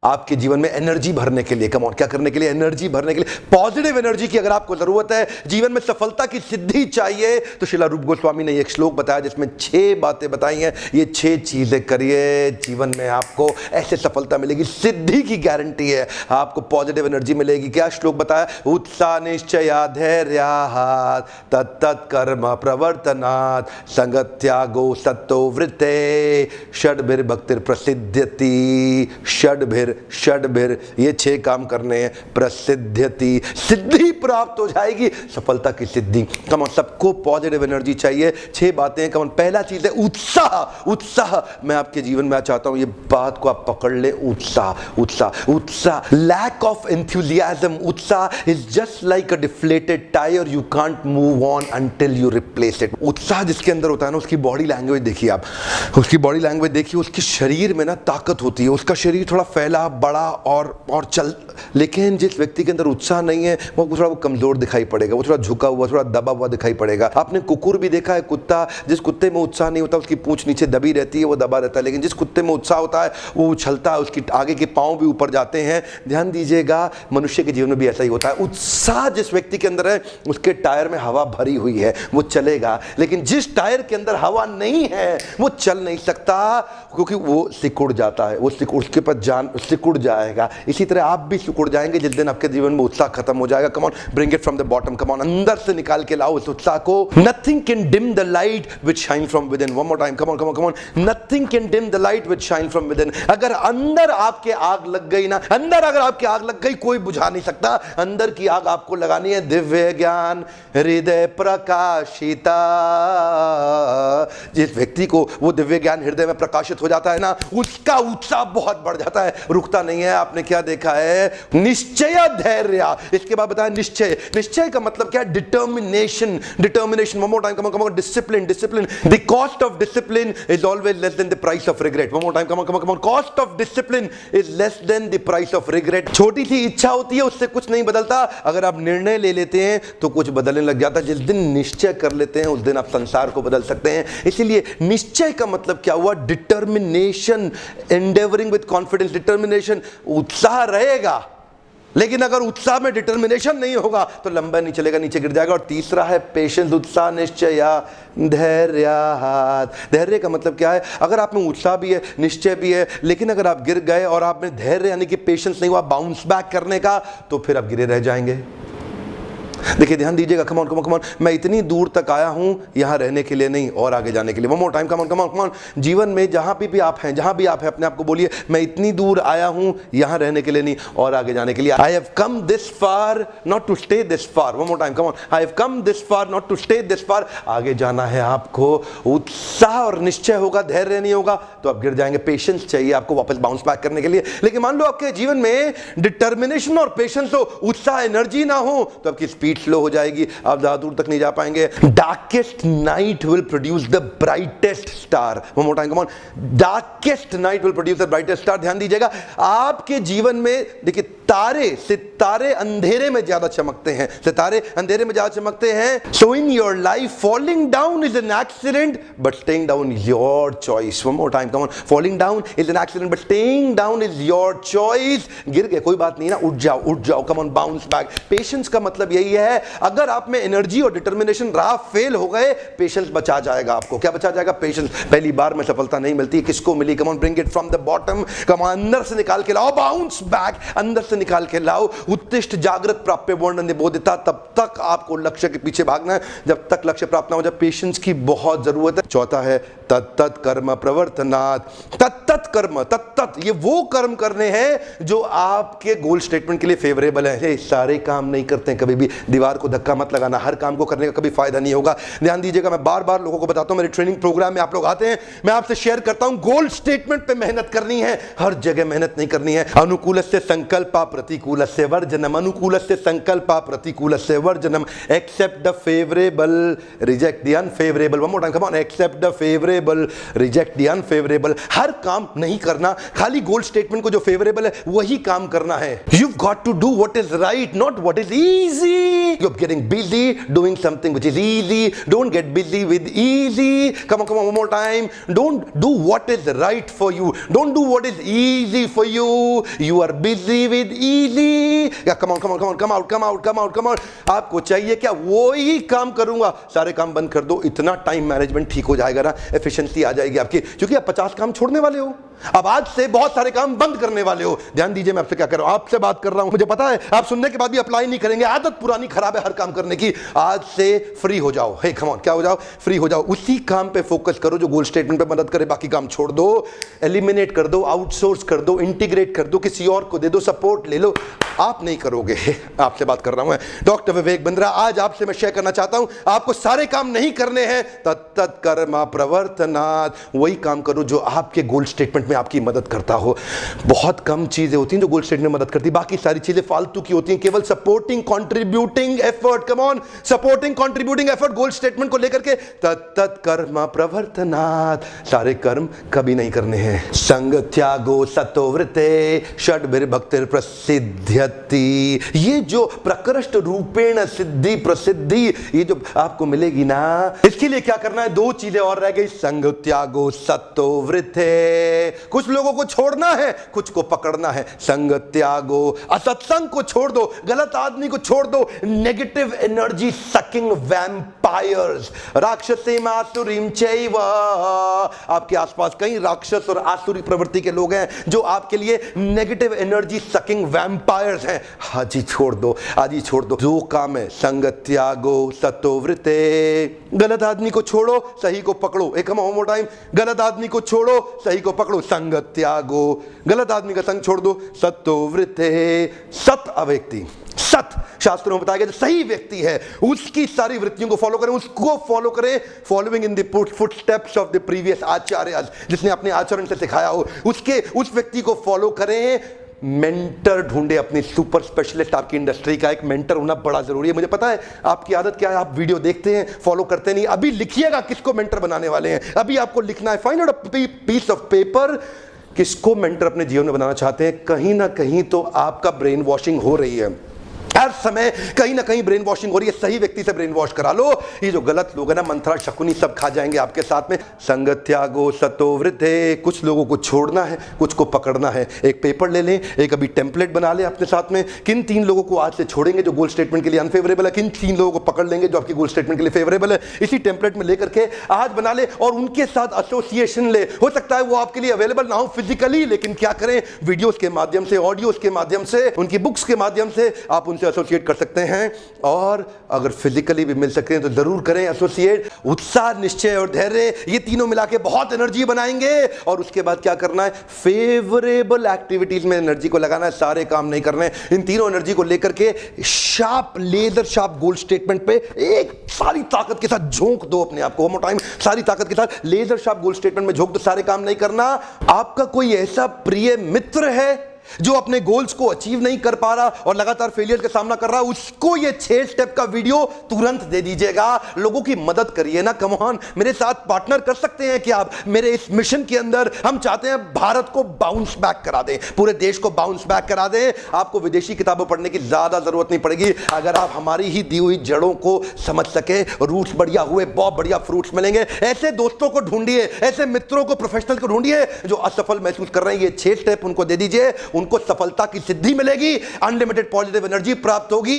आपके जीवन में एनर्जी भरने के लिए। कम ऑन, क्या करने के लिए? एनर्जी भरने के लिए, पॉजिटिव एनर्जी की अगर आपको जरूरत है, जीवन में सफलता की सिद्धि चाहिए, तो श्रील रूप गोस्वामी ने एक श्लोक बताया जिसमें 6 बातें बताई हैं। ये 6 चीजें करिए, जीवन में आपको ऐसे सफलता मिलेगी, सिद्धि की गारंटी है, आपको पॉजिटिव एनर्जी मिलेगी। क्या श्लोक बताया? उत्साह निश्चया धैर्यात् तत्तत् कर्म प्रवर्तनात् संगत्यागो सत्तो वृत्ते षड्भिर्भक्तिर प्रसिद्ध्यति। षड्भिर ये 6 काम करने हैं, प्रसिद्ध्यति, सिद्धि प्राप्त हो जाएगी, सफलता की सिद्धि। कम ऑन, सबको पॉजिटिव एनर्जी चाहिए। 6 बातें। कम ऑन, पहला चीज है उत्साह। उत्साह, मैं आपके जीवन में चाहता हूं ये बात को आप पकड़ ले। उत्साह, लैक ऑफ एंथुसियाज्म। उत्साह is just like a deflated tyre, you can't move on until you replace it. उत्साह जिसके अंदर होता है ना, उसकी बॉडी लैंग्वेज देखिए आप, उसकी बॉडी लैंग्वेज देखिए, उसके शरीर में ना ताकत होती है, उसका शरीर थोड़ा फैला बड़ा और चल। लेकिन जिस व्यक्ति के अंदर उत्साह नहीं है वो थोड़ा कमजोर दिखाई पड़ेगा, वो थोड़ा झुका हुआ, थोड़ा दबा हुआ दिखाई पड़ेगा। आपने कुकुर भी देखा है, कुत्ता, जिस कुत्ते में उत्साह नहीं होता उसकी पूंछ नीचे दबी रहती है, वो दबा रहता है। लेकिन जिस कुत्ते में उत्साह होता है वो उछलता है, उसकी आगे के पांव भी ऊपर जाते हैं। ध्यान दीजिएगा, मनुष्य के जीवन में भी ऐसा ही होता है। उत्साह जिस व्यक्ति के अंदर है उसके टायर में हवा भरी हुई है, वो चलेगा। लेकिन जिस टायर के अंदर हवा नहीं है वो चल नहीं सकता, क्योंकि वो सिकुड़ जाता है, वो उसके पास जान सिकुड़ जाएगा। इसी तरह आप भी सिकुड़ जाएंगे जिस दिन आपके जीवन में उत्साह खत्म हो जाएगा। कम on, bring it from the bottom. Come on, अंदर से निकाल के लाओ उस उत्साह को। Nothing can dim the light which shine from with in. One more time, come on, nothing can dim the light which shine from with in. अगर अंदर आपके आग लग गई ना, अंदर अगर आपकी आग लग गई, कोई बुझा नहीं सकता। अंदर की आग आपको लगानी है, दिव्य ज्ञान हृदय प्रकाशिता। जिस व्यक्ति को वो दिव्य ज्ञान हृदय में प्रकाशित हो जाता है ना, उसका उत्साह बहुत बढ़ जाता है, रुकता नहीं है। आपने क्या देखा है? निश्चय धैर्य। इसके बाद बताया निश्चय। निश्चय का मतलब क्या है? Determination. One more time, come on, discipline. The cost of discipline is always less than the price of regret. One more time, come on, cost of discipline is less than the price of regret. छोटी सी इच्छा होती है, उससे कुछ नहीं बदलता। अगर आप निर्णय ले लेते हैं तो कुछ बदलने लग जाता है। जिस दिन निश्चय कर लेते हैं उस दिन आप संसार को बदल सकते हैं। इसीलिए निश्चय का मतलब क्या हुआ? Determination, endeavouring with confidence. Determination, उत्साह रहेगा, लेकिन अगर उत्साह में डिटर्मिनेशन नहीं होगा तो लंबा नहीं चलेगा, नीचे गिर जाएगा। और तीसरा है पेशेंस। उत्साह निश्चय धैर्यात्। धैर्य का मतलब क्या है? अगर आप में उत्साह भी है, निश्चय भी है, लेकिन अगर आप गिर गए और आप में धैर्य यानी कि पेशेंस नहीं हुआ बाउंस बैक करने का, तो फिर आप गिरे रह जाएंगे। देखिए, ध्यान दीजिएगा। कम ऑन, मैं इतनी दूर तक आया हूं यहां रहने के लिए नहीं, और आगे जाने के लिए। One more time, come on. जीवन में जहां भी आप हैं, जहां भी आप हैं, अपने आप को बोलिए, मैं इतनी दूर आया हूं यहां रहने के लिए नहीं, और आगे जाने के लिए। I have come this far not to stay this far. One more time, come on, I have come this far not to stay this far. आगे जाना है आपको। उत्साह और निश्चय होगा, धैर्य नहीं होगा तो आप गिर जाएंगे। पेशेंस चाहिए आपको वापस बाउंस बैक करने के लिए। लेकिन मान लो आपके जीवन में डिटर्मिनेशन और पेशेंस हो, उत्साह एनर्जी ना हो, तो आपकी स्पीड स्लो हो जाएगी, आप ज्यादा दूर तक नहीं जा पाएंगे। Darkest night will produce the brightest star. One more time, come on, darkest night will produce the brightest star. ध्यान दीजिएगा, आपके जीवन में देखिए, सितारे अंधेरे में ज्यादा चमकते हैं, सितारे अंधेरे में ज्यादा चमकते हैं। So in your life falling down is an accident but staying down is your choice. One more time, come on, falling down is an accident but staying down is your choice. गिर गए, कोई बात नहीं ना, उठ जाओ, come on, bounce back. Patience का मतलब यही है, अगर आप में एनर्जी और डिटर्मिनेशन रहा, फेल हो गए, पेशेंस बचा जाएगा आपको। क्या बचा जाएगा? पेशेंस। पहली बार में सफलता नहीं मिलती, किसको मिली? Come on, bring it from the bottom. Come on, अंदर से निकाल के लाओ, बाउंस बैक, अंदर से निकाल के लाओ। उत्तिष्ठ जागृत प्राप्य वर्णन निबोधिता। तब तक आपको लक्ष्य के पीछे भागना है जब तक लक्ष्य प्राप्त ना हो जाए। पेशेंस की बहुत जरूरत है। चौथा है तत्तत् कर्म प्रवर्तनात्। तत्तत् कर्म, तत्तत् ये वो कर्म करने हैं जो आपके गोल स्टेटमेंट के लिए फेवरेबल है। सारे काम नहीं करते हैं, कभी भी दीवार को धक्का मत लगाना, हर काम को करने का कभी फायदा नहीं होगा। ध्यान दीजिएगा, मैं बार बार लोगों को बताता हूं, मेरे ट्रेनिंग प्रोग्राम में आप लोग आते हैं, मैं आपसे शेयर करता हूं, गोल स्टेटमेंट पे मेहनत करनी है, हर जगह मेहनत नहीं करनी है। अनुकूलस्य संकल्प प्रतिकूलस्य वर्जनम, अनुकूलस्य संकल्पा प्रतिकूलस्य वर्जनम, accept the favourable reject the unfavourable. One more time, come on, accept the favourable reject the unfavourable. हर काम नहीं करना, खाली गोल स्टेटमेंट को जो फेवरेबल है वही काम करना है। You got to do what is right, not what is easy. You are getting busy doing something which is easy, don't get busy with easy. Come on one more time, don't do what is right for you, don't do what is easy for you, you are busy with easy। come on come out। आपको चाहिए क्या? वो ही काम करूंगा, सारे काम बंद कर दो, इतना टाइम मैनेजमेंट ठीक हो जाएगा ना, एफिशिएंसी आ जाएगी आपकी, क्योंकि आप 50 काम छोड़ने वाले हो, अब आज से बहुत सारे काम बंद करने वाले हो। ध्यान दीजिए मैं आपसे क्या कर रहा हूं, आपसे बात कर रहा हूं, मुझे पता है आप सुनने के बाद भी अप्लाई नहीं करेंगे, आदत पुरानी खराब है हर काम करने की। आज से फ्री हो जाओ, हे कम ऑन, क्या हो जाओ? फ्री हो जाओ, उसी काम पे फोकस करो जो गोल स्टेटमेंट पे मदद करे, बाकी काम छोड़ दो, एलिमिनेट कर दो, आउटसोर्स कर दो, इंटीग्रेट कर दो, किसी और को दे दो, सपोर्ट ले लो। आप नहीं करोगे, आपसे बात कर रहा हूं मैं डॉक्टर विवेक बिंद्रा। आज आपसे मैं शेयर करना चाहता हूं, आपको सारे काम नहीं करने हैं, तत्त कर्मा प्रवर्तनात्, वही काम करो जो आपके गोल स्टेटमेंट में आपकी मदद करता हो। बहुत कम चीजें होती हैं जो गोल स्टेटमेंट में मदद करती, बाकी सारी चीजें फालतू की होती हैं, केवल supporting contributing effort, come on, supporting contributing effort goal statement को लेकर के, तत्त कर्मा प्रवर्तनात्, सारे कर्म कभी नहीं करने हैं। संग त्यागो सतोवृते षड्भिर्भक्तिर् प्रसिद्ध्यति, ये जो प्रकृष्ट रूपेण सिद्धि प्रसिद्धि ये जो आपको मिलेगी ना, इसके लिए क्या करना है? दो चीजें और रह गई, संग त्यागो सतोवृते, कुछ लोगों को छोड़ना है, कुछ को पकड़ना है। संग त्यागो, असत्संग को छोड़ दो, गलत आदमी को छोड़ दो, नेगेटिव एनर्जी सकिंग वैम्पायर्स, राक्षसीम आसुरीम चैव, आपके आसपास कई राक्षस और आसुरी प्रवृत्ति के लोग हैं जो आपके लिए नेगेटिव एनर्जी सकिंग वैम्पायर्स हैं। आज ही छोड़ दो, आज ही छोड़ दो, जो काम है। संग त्यागो सतोवृते, गलत आदमी को छोड़ो, सही को पकड़ो। एक हम मोर टाइम, गलत आदमी को छोड़ो, सही को पकड़ो। संग त्यागो, गलत आदमी का संग छोड़ दो, सतोवृते, सत अव्यक्ति, सत शास्त्रों में बताया गया जो सही व्यक्ति है उसकी सारी वृत्तियों को फॉलो करें, उसको फॉलो करें, following in the footsteps of the previous acharya, जिसने अपने आचरण से सिखाया हो, उसके उस व्यक्ति को फॉलो करें। मेंटर ढूंढे, अपनी सुपर स्पेशलिस्ट, आपकी इंडस्ट्री का एक मेंटर होना बड़ा जरूरी है। मुझे पता है आपकी आदत क्या है, आप वीडियो देखते हैं, फॉलो करते नहीं। अभी लिखिएगा किसको मेंटर बनाने वाले हैं, अभी आपको लिखना है, find out a piece of paper, किसको मेंटर अपने जीवन में बनाना चाहते हैं। कहीं ना कहीं तो आपका ब्रेन वॉशिंग हो रही है, हर समय कहीं ना कहीं ब्रेन वॉशिंग हो रही है, सही व्यक्ति से ब्रेन वॉश करा लो। ये जो गलत लोग हैं ना, मंत्रा शकुनी सब खा जाएंगे आपके साथ में। संग त्यागो सतोवृते, कुछ लोगों को छोड़ना है, कुछ को पकड़ना है। एक पेपर ले लें, एक अभी टेम्पलेट बना लें अपने साथ में, किन 3 लोगों को आज से छोड़ेंगे जो गोल स्टेटमेंट के लिए अनफेवरेबल है, किन 3 लोगों को पकड़ लेंगे जो आपकी गोल स्टेटमेंट के लिए फेवरेबल है। इसी टेम्पलेट में लेकर के आज बना ले और उनके साथ एसोसिएशन ले। हो सकता है वो आपके लिए अवेलेबल ना हो फिजिकली, लेकिन क्या करें, वीडियोस के माध्यम से, ऑडियोस के माध्यम से, उनकी बुक्स के माध्यम से आप उनसे एसोसिएट कर सकते हैं। और अगर फिजिकली भी मिल सकते हैं तो जरूर करें एसोसिएट। उत्साह, निश्चय और धैर्य, ये तीनों मिला के बहुत एनर्जी बनाएंगे। और उसके बाद क्या करना है, फेवरेबल एक्टिविटीज में एनर्जी को लगाना है, सारे काम नहीं करने। इन तीनों एनर्जी को लेकर के शार्प, लेजर शार्प गोल स्टेटमेंट पे एक सारी ताकत के साथ झोंक दो अपने आप को। टाइम सारी ताकत के साथ लेजर शार्प गोल स्टेटमेंट में झोंक दो, सारे काम नहीं करना। आपका कोई ऐसा प्रिय मित्र है जो अपने गोल्स को अचीव नहीं कर पा रहा और लगातार फेलियर का सामना कर रहा है, उसको ये 6 स्टेप का वीडियो तुरंत दे दीजिएगा। लोगों की मदद करिए ना, कम ऑन, मेरे साथ पार्टनर कर सकते हैं कि आप मेरे इस मिशन के अंदर। हम चाहते हैं भारत को बाउंस बैक करा दें, पूरे देश को बाउंस बैक करा दें। आपको विदेशी किताबों पढ़ने की ज्यादा जरूरत नहीं पड़ेगी अगर आप हमारी ही दी हुई जड़ों को समझ सके। रूट्स बढ़िया हुए, बहुत बढ़िया फ्रूट्स मिलेंगे। ऐसे दोस्तों को ढूंढिए, ऐसे मित्रों को, प्रोफेशनल को ढूंढिए जो असफल महसूस कर रहे हैं। ये 6 स्टेप उनको दे दीजिए, उनको सफलता की सिद्धि मिलेगी, अनलिमिटेड पॉजिटिव एनर्जी प्राप्त होगी।